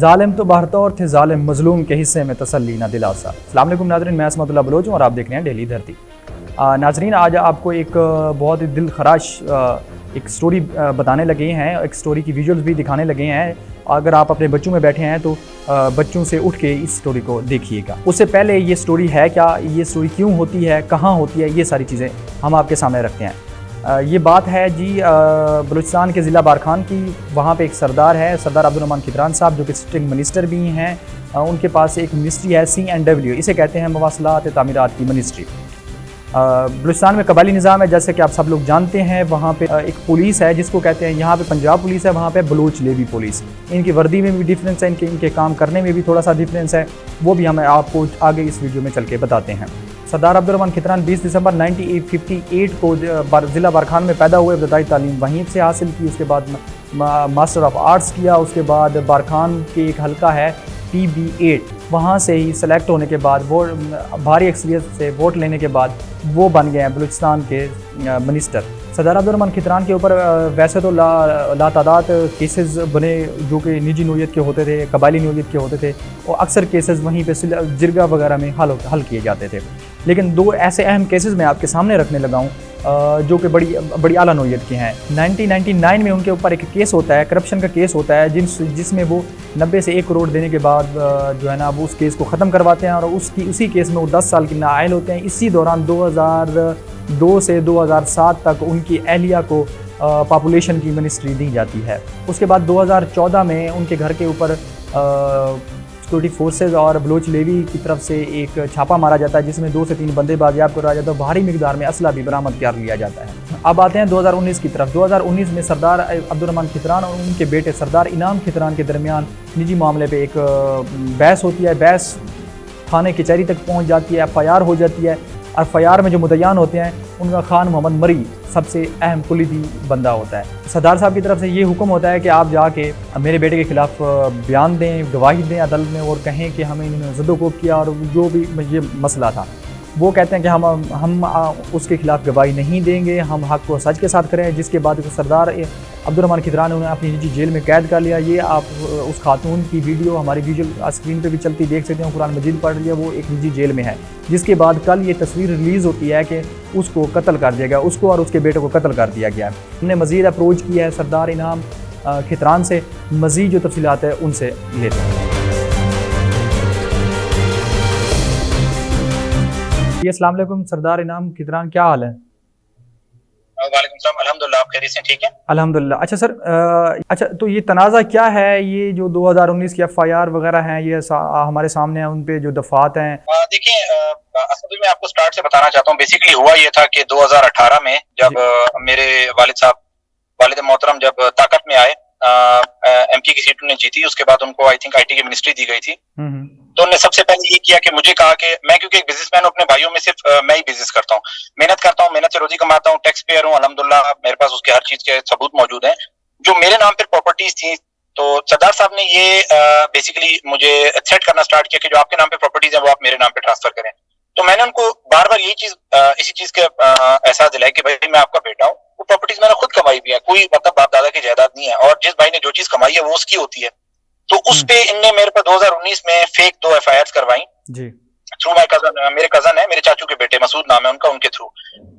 जालिम तो बहरतौर थे, जालिम मजलूम के हिस्से में तसल्ली न दिलासा। अस्सलाम वालेकुम नाज़रीन, मैं असमतुल्लाह बलोच हूँ और आप देख रहे हैं डेली धरती। नाज़रीन, आज आपको एक बहुत ही दिल खराश एक स्टोरी बताने लगे हैं, एक स्टोरी की विजुअल्स भी दिखाने लगे हैं। अगर आप अपने बच्चों में बैठे हैं तो बच्चों से उठ के इस स्टोरी को देखिएगा। उससे पहले ये स्टोरी है क्या, ये स्टोरी क्यों होती है, कहाँ होती है, ये सारी चीज़ें हम आपके सामने रखते हैं। ये बात है जी बलूचिस्तान के ज़िला बारखान की। वहाँ पे एक सरदार है, सरदार अब्दुर्रहमान खिदरान साहब, जो कि सिटिंग मिनिस्टर भी हैं। उनके पास एक मिनिस्ट्री है C&W, इसे कहते हैं मवासलात तामीरात की मिनिस्ट्री। बलूचिस्तान में कबायली निज़ाम है, जैसे कि आप सब लोग जानते हैं। वहाँ पे एक पुलिस है जिसको कहते हैं, यहाँ पे पंजाब पुलिस है, वहाँ पे बलूच लेवी पुलिस। इनकी वर्दी में भी डिफरेंस है, इनके काम करने में भी थोड़ा सा डिफरेंस है, वो भी हम आपको आगे इस वीडियो में चल के बताते हैं। सरदार अब्दुर्रहमान खिदरान 20 दिसंबर 1958 को ज़िला बारखान में पैदा हुए। इब्तदाई तालीम वहीं से हासिल की, उसके बाद मास्टर ऑफ आर्ट्स किया। उसके बाद बारखान के एक हल्का है PB8, वहाँ से ही सेलेक्ट होने के बाद वो भारी अक्सरियत से वोट लेने के बाद वो बन गए हैं बलूचिस्तान के मिनिस्टर। सरदार अब्दुर्रहमान खिदरान के ऊपर वैसे तो लातादाद केसेस बने जो कि निजी नोयत के होते थे, कबायली नोयत के होते थे, और अक्सर केसेस वहीं पे जिरगा वगैरह में हल किए जाते थे। लेकिन दो ऐसे अहम केसेस मैं आपके सामने रखने लगा हूँ जो कि बड़ी आला नोयत के हैं। 1999 में उनके ऊपर एक केस होता है, करप्शन का केस होता है, जिसमें वो 90 से 1 करोड़ देने के बाद जो है ना वो उस केस को ख़त्म करवाते हैं और उसी केस में वो 10 साल के नाअहल होते हैं। इसी दौरान 2002 से 2007 तक उनकी अहलिया को पॉपुलेशन की मिनिस्ट्री दी जाती है। उसके बाद 2014 में उनके घर के ऊपर सिक्योरिटी फोर्सेज और बलोच लेवी की तरफ से एक छापा मारा जाता है, जिसमें 2 से 3 बंदे बाजियाब कराया जाता है, भारी मिकदार में असला भी बरामद कर लिया जाता है। अब आते हैं 2019 की तरफ। 2019 में सरदार अब्दुर्रहमान खिदरान और उनके बेटे सरदार इनाम खिदरान के दरमियान निजी मामले पे एक बहस होती है। बहस थाने कचहरी तक पहुँच जाती है, FIR हो जाती है। FIR में जो मुद्दईयान होते हैं उनका खान मोहम्मद मरी सबसे अहम कुलीदी बंदा होता है। सरदार साहब की तरफ से ये हुक्म होता है कि आप जाके मेरे बेटे के ख़िलाफ़ बयान दें, गवाही दें अदालत में, और कहें कि हमें इन्होंने ज़दोकोब किया और जो भी ये मसला था। वो कहते हैं कि हम उसके ख़िलाफ़ गवाही नहीं देंगे, हम हक़ को सच के साथ करें। जिसके बाद सरदार अब्दुर्रहमान खिदरान ने अपनी निजी जेल में कैद कर लिया। ये आप उस खातून की वीडियो हमारी विजुअल स्क्रीन पे भी चलती देख सकते हैं। कुरान मजीद पढ़ लिया, वो एक निजी जेल में है। जिसके बाद कल ये तस्वीर रिलीज़ होती है कि उसको कत्ल कर दिया गया, उसको और उसके बेटे को कत्ल कर दिया गया है। हमने मज़ीद अप्रोच किया है सरदार इनाम खिदरान से, मज़ीद जो तफसीलात है उनसे लेते हैं। जी अस्सलाम वालेकुम सरदार इनाम खिदरान, क्या हाल है? वालेकुम सलाम, अल्हम्दुलिल्लाह, आप खैरियत से ठीक है? अल्हम्दुलिल्लाह। अच्छा सर, अच्छा तो ये तनाज़ा क्या है, ये जो 2019 की FIR वगैरह हैं ये हमारे सामने हैं, उन पे जो दफात हैं? देखिए, असल में आपको स्टार्ट से बताना चाहता हूँ। बेसिकली हुआ ये था कि 2018 में जब मेरे वालिद मोहतरम जब ताकत में आए, MP की सीट उन्हें जीती, उसके बाद उनको आई थिंक IT की मिनिस्ट्री दी गई थी। तो उन्होंने सबसे पहले ये किया कि मुझे कहा कि मैं, क्योंकि एक बिजनेसमैन हूं, अपने भाइयों में सिर्फ मैं ही बिजनेस करता हूँ, मेहनत करता हूँ, मेहनत से रोजी कमाता हूँ, टैक्स पेयर हूँ, अल्हम्दुलिल्लाह मेरे पास उसके हर चीज के सबूत मौजूद हैं। जो मेरे नाम पर प्रॉपर्टीज थी, तो सरदार साहब ने ये बेसिकली मुझे थ्रेट करना स्टार्ट किया कि जो आपके नाम पे प्रॉपर्टीज है वो आप मेरे नाम पे ट्रांसफर करें। तो मैंने उनको बार बार यही चीज इसी चीज का एहसास दिलाया कि भाई मैं आपका बेटा हूँ, वो प्रॉपर्टीज मैंने खुद कमाई भी है, कोई मतलब बाप दादा की जायदाद नहीं है, और जिस भाई ने जो चीज कमाई है वो उसकी होती है। तो उस पे इनने मेरे पे 2019 में फेक 2 FIRs करवाई जी, थ्रू माय कजन। मेरे कजन है, मेरे चाचू के बेटे, मसूद नाम है उनका, उनके थ्रू।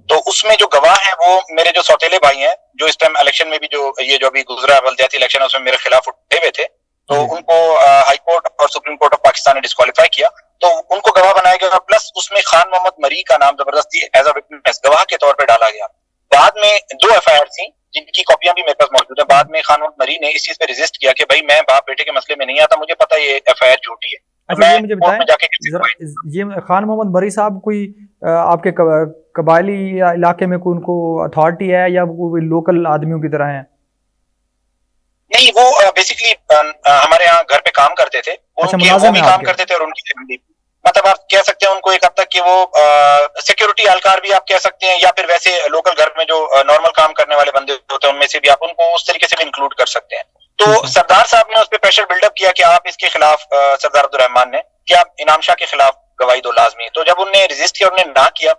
तो उसमें जो गवाह है वो मेरे जो सौतेले भाई हैं, जो इस टाइम इलेक्शन में भी जो अभी गुजरा बल्दियाती इलेक्शन है उसमें मेरे खिलाफ उठे हुए थे। तो उनको हाई कोर्ट और सुप्रीम कोर्ट ऑफ पाकिस्तान ने डिस्क्वालीफाई किया, तो उनको गवाह बनाया गया। प्लस उसमें खान मोहम्मद मरी का नाम जबरदस्ती एज अ विटनेस गवाह के तौर पर डाला गया। बाद में 2 FIR थी जिनकी कॉपियां भी मेरे पास मौजूद है। बाद में खान मोहम्मद मरी ने इस चीज पे रेजिस्ट किया कि भाई मैं बाप बेटे के मसले में नहीं आता, मुझे पता है ये FIR झूठी है। अच्छा, ये मुझे बताएं, ये खान मोहम्मद मरी साहब कोई आपके कबायली इलाके में कोई उनको अथॉरिटी है या वो लोकल आदमियों की तरह है? नहीं, वो बेसिकली हमारे यहाँ घर पे काम करते थे। अच्छा, वो भी काम करते थे और उनकी फैमिली, मतलब आप कह सकते हैं उनको एक हद तक कि वो सिक्योरिटी एहलकार भी आप कह सकते हैं, या फिर वैसे लोकल घर में जो नॉर्मल काम करने वाले बंदे होते हैं उनमें से भी आप उनको उस तरीके से भी इंक्लूड कर सकते हैं। तो सरदार साहब ने उस पर प्रेशर बिल्डअप किया कि आप इसके खिलाफ, सरदार अब्दुर्रहमान ने, कि आप इनाम शाह के खिलाफ गवाही दो लाजमी। तो जब उन्होंने रेजिस्ट किया, उन्होंने ना किया,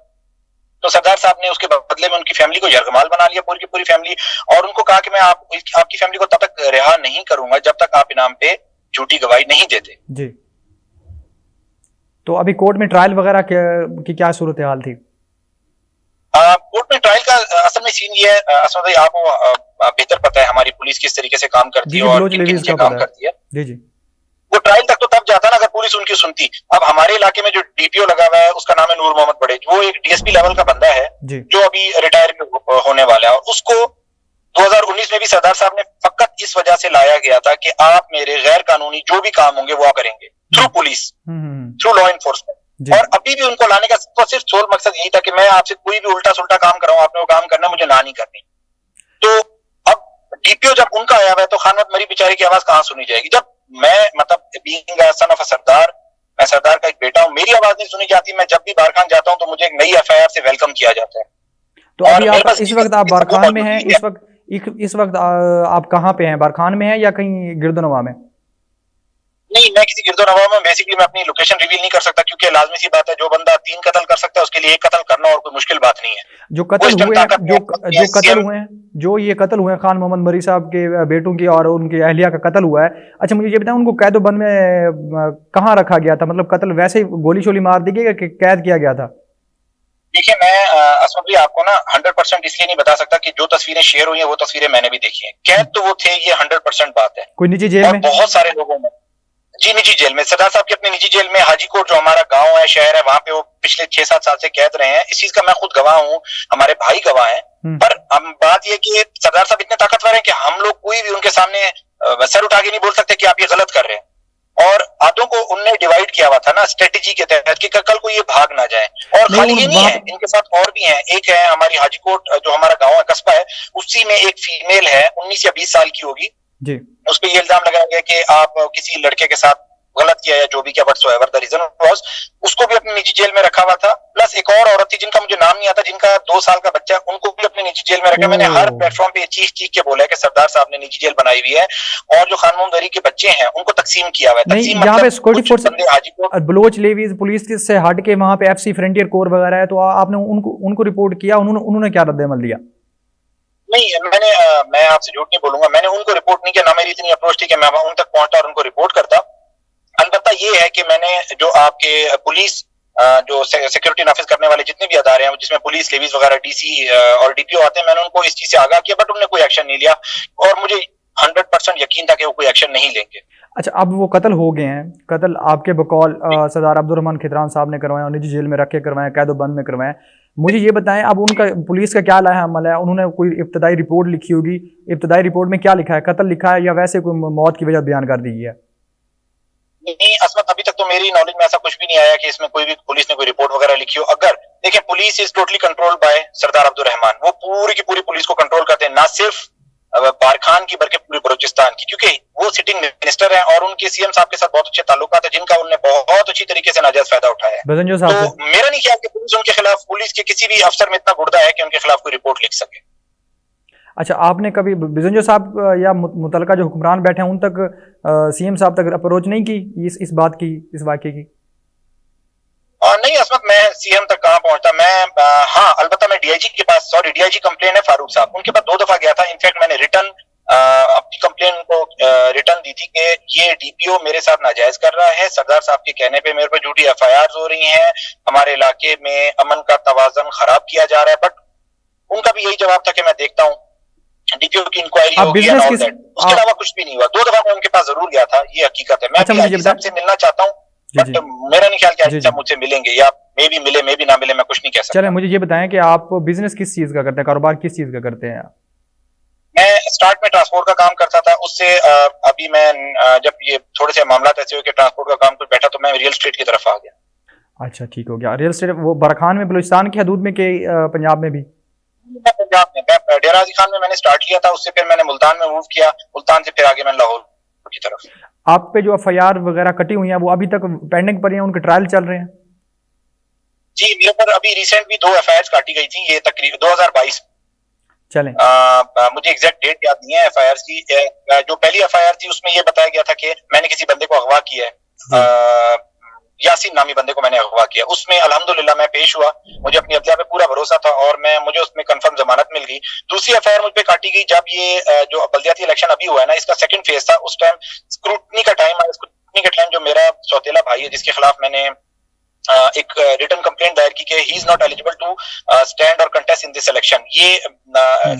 तो सरदार साहब ने उसके बदले में उनकी फैमिली को यरगमाल बना लिया, पूरी की पूरी फैमिली, और उनको कहा कि मैं आपकी फैमिली को तब तक रिहा नहीं करूंगा जब तक आप इनाम पे झूठी गवाही नहीं देते। जी। तो अभी कोर्ट में ट्रायल वगैरह की क्या सूरत हाल थी? कोर्ट में ट्रायल का असल में सीन ये है, असद भाई आपको बेहतर पता है हमारी पुलिस किस तरीके से काम करती है और किनके नीचे काम करती है। जी जी। वो ट्रायल तक तो तब जाता ना अगर पुलिस उनकी सुनती। अब हमारे इलाके में जो डीपीओ लगा हुआ है उसका नाम है नूर मोहम्मद बड़े, वो एक डीएसपी लेवल का बंदा है जो अभी रिटायर होने वाला है, और उसको 2019 में भी सरदार साहब ने फकत इस वजह से लाया गया था कि आप मेरे गैर कानूनी जो भी काम होंगे वो आप करेंगे through police, through law enforcement. और अभी भी उनको लाने का सिर्फ सोल मकसद यही था कि मैं आपसे कोई भी उल्टा सुल्टा काम कराऊं, आपने वो काम करना, मुझे ना नहीं करनी। तो अब डीपीओ जब उनका आया हुआ है तो खानवत मरी बेचारे की आवाज कहां सुनी जाएगी? जब मैं मतलब being a son of a सरदार, मैं सरदार का एक बेटा हूं, मेरी आवाज नहीं सुनी जाती। मैं जब भी बारखान जाता हूं तो मुझे एक नई एफआईआर से वेलकम किया जाता है। तो अभी आप इस वक्त आप बारखान में हैं, इस वक्त आप कहाँ पे हैं? बारखान में हैं या कहीं गिरदोनवा में? नहीं, मैं किसी गिरदोनवा में, बेसिकली मैं अपनी लोकेशन रिवील नहीं कर सकता क्योंकि लाजमी सी बात है, जो बंदा 3 कत्ल कर सकता है उसके लिए 1 कत्ल करना और कोई मुश्किल बात नहीं है। जो कत्ल हुए हैं, जो कत्ल हुए हैं, जो ये कत्ल हुए हैं खान मोहम्मद मरी साहब के बेटों की और उनकी अहलिया का कत्ल हुआ है, अच्छा मुझे ये बताएं उनको कैदोबंद में कहाँ रखा गया था? मतलब कत्ल वैसे ही गोली शोली मार दी गई कि कैद किया गया था? देखिए, मैं असमत भाई आपको ना 100% इसलिए नहीं बता सकता कि जो तस्वीरें शेयर हुई हैं वो तस्वीरें मैंने भी देखी हैं। कैद तो वो थे, ये 100% बात है। कोई निजी जेल में? बहुत सारे लोगों में जी निजी जेल में, सरदार साहब की अपनी निजी जेल में हाजीकोट जो हमारा गांव है, शहर है, वहां पे वो पिछले 6-7 साल से कैद रहे हैं। इस चीज का मैं खुद गवाह हूँ, हमारे भाई गवाह हैं। पर हम बात ये कि सरदार साहब इतने ताकतवर हैं कि हम लोग कोई भी उनके सामने सर उठा के नहीं बोल सकते कि आप ये गलत कर रहे हैं। और आदों को उनने डिवाइड किया हुआ था ना स्ट्रेटेजी के तहत कि कल को ये भाग ना जाए। और खाली ये नहीं है, इनके साथ और भी हैं। एक है हमारी हाजीकोट जो हमारा गांव है, कस्बा है, उसी में एक फीमेल है 19 या 20 साल की होगी जी। उस पर ये इल्जाम लगाया गया कि आप किसी लड़के के साथ गलत किया या जो भी किया, व्हाटसोएवर द रीजन वाज, उसको भी अपनी निजी जेल में रखा हुआ था। प्लस एक और औरत थी जिनका मुझे नाम नहीं आता, जिनका 2 साल का बच्चा, उनको भी अपनी निजी जेल में रखा। मैंने हर प्लेटफॉर्म पे चीख चीख के बोला है कि सरदार साहब ने निजी जेल बनाई हुई है और जो खान मोहम्मद के बच्चे हैं उनको तकसीम किया हुआ है। तकसीम मतलब security force Baloch levies police से हट के वहां पे एफसी फ्रंटियर कोर वगैरह है, तो आपने उनको रिपोर्ट किया, उन्होंने क्या रद्द-ए-अमल दिया? नहीं, मैं आपसे झूठ नहीं बोलूंगा, मैंने उनको रिपोर्ट नहीं किया, ना मेरी इतनी अप्रोच थी कि मैं उन तक पहुंचता और उनको रिपोर्ट करता। अलबत्ता ये है कि मैंने जो आपके पुलिस जो सिक्योरिटी नाफिज करने वाले जितने भी अदारे हैं जिसमें पुलिस, लेवीज वगैरह, डीसी और डीपीओ आते हैं, मैंने उनको इस चीज से आगाह किया, बट उन्होंने कोई एक्शन नहीं लिया और मुझे 100% यकीन था कि वो कोई एक्शन नहीं लेंगे। अच्छा, अब वो कत्ल हो गए हैं, कत्ल आपके बकौल सरदार अब्दुर्रहमान खिदरान साहब ने करवाया और निजी जेल में रख के करवाया, कैदोबंद में करवाया। मुझे ये बताएं अब उनका पुलिस का क्या लाया अमल है? उन्होंने कोई इब्तदाई रिपोर्ट लिखी होगी, इब्तदाई रिपोर्ट में क्या लिखा है? कत्ल लिखा है या वैसे कोई मौत की वजह बयान कर दी है? नहीं असमत, अभी तक तो मेरी नॉलेज में ऐसा कुछ भी नहीं आया कि इसमें कोई भी पुलिस ने कोई रिपोर्ट वगैरह लिखी हो। अगर देखिए, police is totally controlled by Sardar Abdurrahman, वो पूरी की पूरी पुलिस को कंट्रोल करते हैं, ना सिर्फ बारखान की बल्कि पूरी बलूचिस्तान की, क्योंकि वो सिटिंग मिनिस्टर हैं और उनके सीएम साहब के साथ बहुत अच्छे ताल्लुकात है जिनका उन्होंने बहुत अच्छी तरीके से नाजायज फायदा उठाया है। तो मेरा नहीं ख्याल कि पुलिस उनके खिलाफ, पुलिस के किसी भी अफसर में इतना गुर्दा है कि उनके खिलाफ कोई रिपोर्ट लिख सके। अच्छा, आपने कभी बिजंजो साहब या मुतलका जो हुक्मरान बैठे हैं उन तक सीएम साहब तक अप्रोच नहीं की इस बात की, इस वाकये की? नहीं असमत, मैं सीएम तक कहां पहुंचता। मैं हाँ, अलबत्ता मैं डीआईजी के पास, डीआईजी कंप्लेन है फारूक साहब, उनके पास 2 दफा गया था। इनफैक्ट मैंने रिटर्न अपनी कंप्लेन को रिटर्न दी थी कि ये डीपीओ मेरे साथ नाजायज कर रहा है, सरदार साहब के कहने पे मेरे पर झूठी एफआईआर हो रही हैं, हमारे इलाके में अमन का तवाजन खराब किया जा रहा है। बट उनका भी यही जवाब था कि मैं देखता हूँ, डीपीओ की इंक्वायरी होगी एंड ऑल दैट। उसके अलावा कुछ भी नहीं हुआ। 2 दफा मैं उनके पास जरूर गया था, ये हकीकत है। मैं डीआईजी साहब से मिलना चाहता हूँ, बट मेरा नहीं ख्याल कि आज साहब मुझसे मिलेंगे, या मे भी मिले, मे भी ना मिले, मैं कुछ नहीं कह सकता। चलिए, मुझे ये बताएं कि आप बिजनेस किस चीज का करते हैं, कारोबार किस चीज का करते हैं? मैं स्टार्ट में ट्रांसपोर्ट का काम करता था, उससे अभी मैं जब ये थोड़े से मामला ऐसे हुए कि ट्रांसपोर्ट का काम कुछ बैठा तो मैं रियल एस्टेट की तरफ आ गया। अच्छा, ठीक हो गया। रियल एस्टेट वो बरखान में, बलूचिस्तान की हदूद में, के पंजाब में भी? पंजाब में, डेरा गाजी खान में मैंने स्टार्ट किया था, उससे फिर मैंने मुल्तान में मूव किया, मुल्तान से फिर आगे मैं लाहौर की तरफ। आप पे जो एफआईआर वगैरह कटी हुई हैं वो अभी तक पेंडिंग पर हैं, उनके ट्रायल चल रहे हैं? जी, मेरे पर अभी रिसेंट भी 2 एफआईआर काटी गई थी, ये तकरीबन 2022। चलें, मुझे एग्जैक्ट डेट याद नहीं है एफआईआर की। जो पहली एफआईआर थी उसमें ये बताया गया था कि मैंने किसी बंदे को अगवा किया है, यासीन नामी बंदे को मैंने अगवा किया। उसमें अल्हम्दुलिल्लाह मैं पेश हुआ, मुझे अपनी अदलिया पे पूरा भरोसा था और मुझे उसमें कंफर्म जमानत मिल गई। दूसरी एफआईआर मुझ पे काटी गई जब ये जो बल्दियाती इलेक्शन अभी हुआ है ना, इसका सेकंड फेज था। उस टाइम स्क्रूटनी का टाइम आया, स्क्रूटनी का टाइम जो मेरा सौतेला भाई है जिसके खिलाफ मैंने एक रिटन कंप्लेंट दायर की कि he is not eligible to stand और कंटेस्ट इन दिस इलेक्शन, ये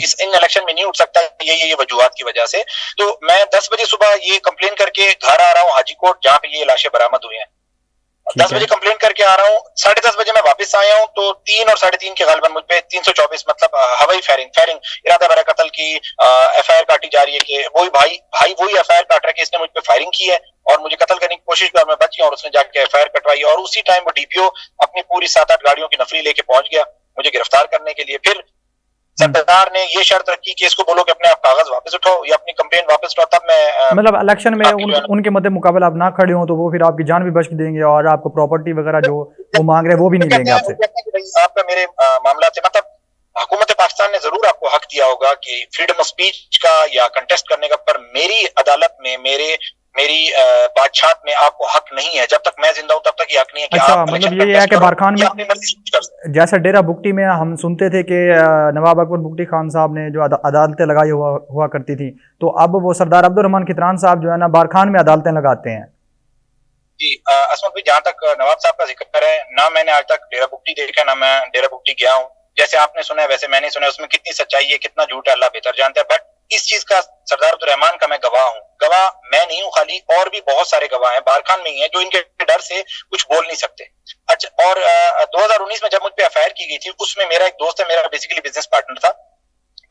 इस इन इलेक्शन में नहीं उठ सकता, ये वजूहात की वजह से। तो मैं 10 बजे सुबह ये कंप्लेन करके घर आ रहा हूँ हाजीकोट, जहाँ पे ये लाशें बरामद हुई हैं। 10 बजे कंप्लेन करके आ रहा हूँ, 10:30 बजे मैं वापस आया हूँ तो 3 और 3:30 के गालिबन मुझ पे 324 मतलब हवाई फायरिंग इरादा बरा कत्ल की FIR काटी जा रही है कि वही भाई वही FIR काट रहा है कि इसने मुझ पे फायरिंग की है और मुझे कत्ल करने की कोशिश की और मैं बच गया और उसने जाके FIR कटवाई और उसी टाइम वो DPO अपनी पूरी 7-8 गाड़ियों की नफरी लेके पहुंच गया मुझे गिरफ्तार करने के लिए। फिर सरकार ने ये शर्त रखी कि इसको बोलो कि अपने आप कागज वापस उठाओ या अपनी कंप्लेन वापस उठाओ, तब मैं मतलब इलेक्शन में उनके मध्य मुकाबला आप ना खड़े हो तो वो फिर आपकी जान भी बच देंगे और आपको प्रॉपर्टी वगैरह जो वो मांग रहे हैं वो भी नहीं लेंगे आपसे। आपका मेरे मामला से मतलब हुकूमत पाकिस्तान ने जरूर आपको हक दिया होगा कि फ्रीडम ऑफ स्पीच का या कंटेस्ट करने का, पर मेरी अदालत में मेरी बादशाहत में आपको हक नहीं है। जब तक मैं जिंदा हूं तब तक ये हक नहीं है कि अच्छा, आप मतलब ये है कि बारखान में जैसा डेरा बुगटी में हम सुनते थे कि नवाब अकबर बुगटी खान साहब ने जो अदालतें लगाई हुआ करती थी, तो अब वो सरदार अब्दुर्रहमान खितरान साहब जो है ना बारखान में अदालतें लगाते हैं। जी असमत भाई, जहाँ तक नवाब साहब का जिक्र है, ना मैंने आज तक डेरा बुगटी देखा ना मैं डेरा बुगटी गया हूँ। जैसे आपने सुना है वैसे मैंने सुना है, उसमें कितनी सच्चाई है कितना झूठ है अल्लाह बेहतर जानता है। बट इस चीज का सरदार अब्दुर्रहमान का मैं गवाह हूँ। गवाह मैं नहीं हूँ खाली, और भी बहुत सारे गवाह हैं बारखान में ही हैं जो इनके डर से कुछ बोल नहीं सकते। अच्छा, और 2019 में जब मुझ पे FIR की गई थी, उसमें मेरा एक दोस्त है, मेरा बेसिकली बिजनेस पार्टनर था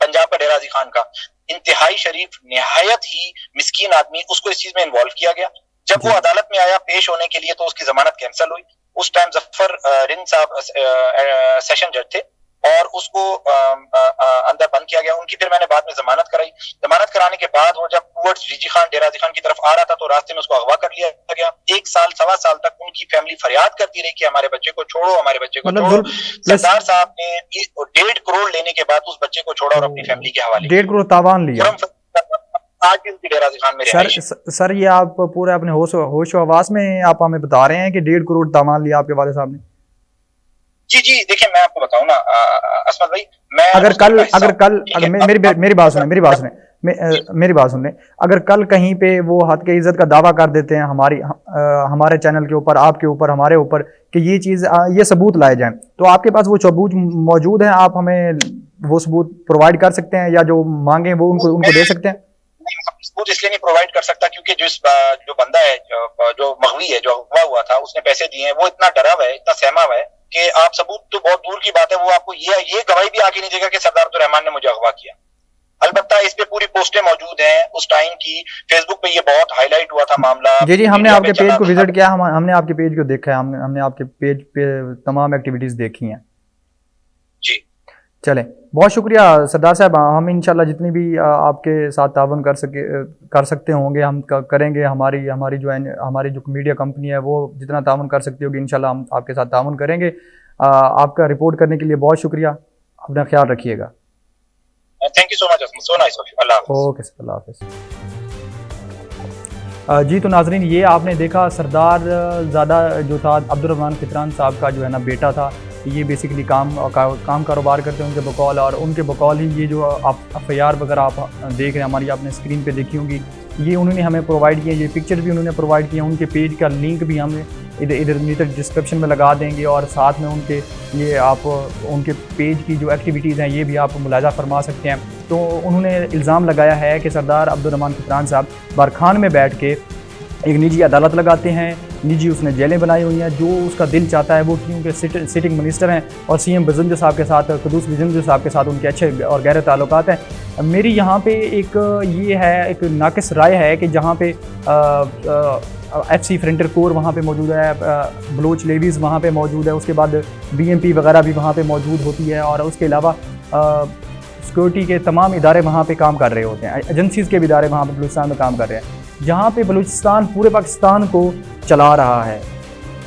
पंजाब का, डेरा गाजी खान का, इंतहाई शरीफ निहायत ही मिस्कीन आदमी, उसको इस चीज में इन्वॉल्व किया गया। जब वो अदालत में आया पेश होने के लिए तो उसकी जमानत कैंसिल हुई। उस टाइम जफर रिंद साहब सेशन जज थे और उसको अंदर बंद किया गया। उनकी फिर मैंने बाद में जमानत कराई। जमानत कराने के बाद वो जब टूवर्ड्स जीजी खान डेरा गाजी खान की तरफ आ रहा था तो रास्ते में उसको अगवा कर लिया गया। 1 साल 1.25 साल तक उनकी फैमिली फरियाद करती रही कि हमारे बच्चे को छोड़ो, हमारे बच्चे को छोड़ो। सरदार साहब ने 1.5 करोड़ लेने के बाद उस बच्चे को छोड़ा और अपनी फैमिली के हवाले 1.5 करोड़ तावान लिया। आज भी उनकी डेरा गाजी खान में सर ये आप पूरे अपने होश हवास में आप हमें बता रहे हैं कि 1.5 करोड़ तावान लिया आपके वाले साहब ने? जी देखिए, मैं आपको बताऊं ना असमत भाई, मैं अगर कल मेरी बात सुन लें, अगर कल कहीं पे वो हद के इज्जत का दावा कर देते हैं हमारे चैनल के ऊपर, आपके ऊपर, हमारे ऊपर कि ये चीज ये सबूत लाए जाएं, तो आपके पास वो सबूत मौजूद है? आप हमें वो सबूत प्रोवाइड कर सकते हैं या जो मांगे वो उनको दे सकते हैं? सबूत इसलिए नहीं प्रोवाइड कर सकता क्योंकि जो बंदा है जो मगवी है, जो अगवा हुआ था, उसने पैसे दिए हैं, वो इतना डरा हुआ है, इतना सहमा हुआ है कि आप सबूत तो बहुत दूर की बात है, वो आपको ये गवाही भी आके नहीं देगा कि सरदार अब्दुर्रहमान ने मुझे अगवा किया। अलबत्ता इस पे पूरी पोस्टें मौजूद हैं उस टाइम की, फेसबुक पे ये बहुत हाईलाइट हुआ था मामला। जी हमने आपके पेज को विजिट किया, हमने आपके पेज को देखा है, हमने आपके पेज पे तमाम एक्टिविटीज देखी हैं। जी चलें, बहुत शुक्रिया सरदार साहब। हम इंशाल्लाह जितनी भी आपके साथ तावन कर सकते होंगे हम करेंगे। हमारी जो मीडिया कंपनी है वो जितना तावन कर सकती होगी इंशाल्लाह हम आपके साथ तावन करेंगे। आपका रिपोर्ट करने के लिए बहुत शुक्रिया, अपना ख्याल रखिएगा। Thank you so much, so nice of you. अल्लाह हाफ़िज़। ओके सर, अल्लाह हाफ़िज़। जी तो नाजरीन, ये आपने देखा सरदार ज़ादा जो था अब्दुर्रहमान खितरान साहब का जो है ना बेटा था। ये बेसिकली काम कारोबार करते हैं उनके बकौल, और उनके बकौल ही ये जो आप FIR वगैरह आप देख रहे हैं हमारी आपने स्क्रीन पे देखी होंगी, ये उन्होंने हमें प्रोवाइड किया। ये पिक्चर भी उन्होंने प्रोवाइड किया। उनके पेज का लिंक भी हम इधर नीचे डिस्क्रिप्शन में लगा देंगे और साथ में उनके पेज की जो एक्टिविटीज़ हैं ये भी आप मुलाजा फरमा सकते हैं। तो उन्होंने इल्ज़ाम लगाया है कि सरदार अब्दुर्रहमान खितरान साहब बारखान में बैठ के एक निजी अदालत लगाते हैं, निजी उसने जेलें बनाई हुई हैं, जो उसका दिल चाहता है वो, क्योंकि सिटिंग मिनिस्टर हैं और CM बिजंजो साहब के साथ, क़ुद्दूस बिजंजो साहब के साथ उनके अच्छे और गहरे ताल्लुकात हैं। मेरी यहाँ पे एक नाक़िस राय है कि जहाँ पे FC फ्रंटियर कोर वहाँ पे मौजूद है, बलोच लेडीज़ वहाँ पे मौजूद है, उसके बाद BMP वगैरह भी वहाँ पे मौजूद होती है, और उसके अलावा सिक्योरिटी के तमाम इदारे वहाँ पे काम कर रहे होते हैं, एजेंसीज़ के भी इदारे वहाँ पे बलूचिस्तान में काम कर रहे हैं। जहाँ पे बलूचिस्तान पूरे पाकिस्तान को चला रहा है,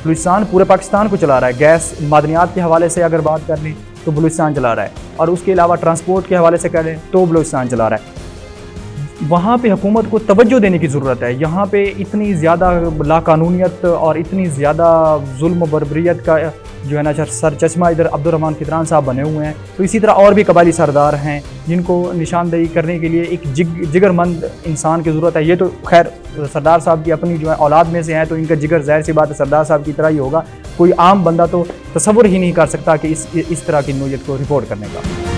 बलूचिस्तान पूरे पाकिस्तान को चला रहा है। गैस मादनियात के हवाले से अगर बात कर लें तो बलूचिस्तान चला रहा है, और उसके अलावा ट्रांसपोर्ट के हवाले से करें तो बलूचिस्तान चला रहा है। वहाँ पे हुकूमत को तवज्जो देने की ज़रूरत है। यहाँ पे इतनी ज़्यादा लाकानूनियत और इतनी ज़्यादा जुल्म बर्बरियत का जो है ना सर चश्मा इधर अब्दुर्रहमान खिदरान साहब बने हुए हैं। तो इसी तरह और भी कबायली सरदार हैं जिनको निशानदेही करने के लिए एक जिगरमंद इंसान की ज़रूरत है। ये तो खैर सरदार साहब की अपनी जो है औलाद में से हैं, तो इनका जिगर ज़ाहिर सी बात है सरदार साहब की तरह ही होगा। कोई आम बंदा तो तसव्वुर ही नहीं कर सकता कि इस तरह की नौयत को रिपोर्ट करने का।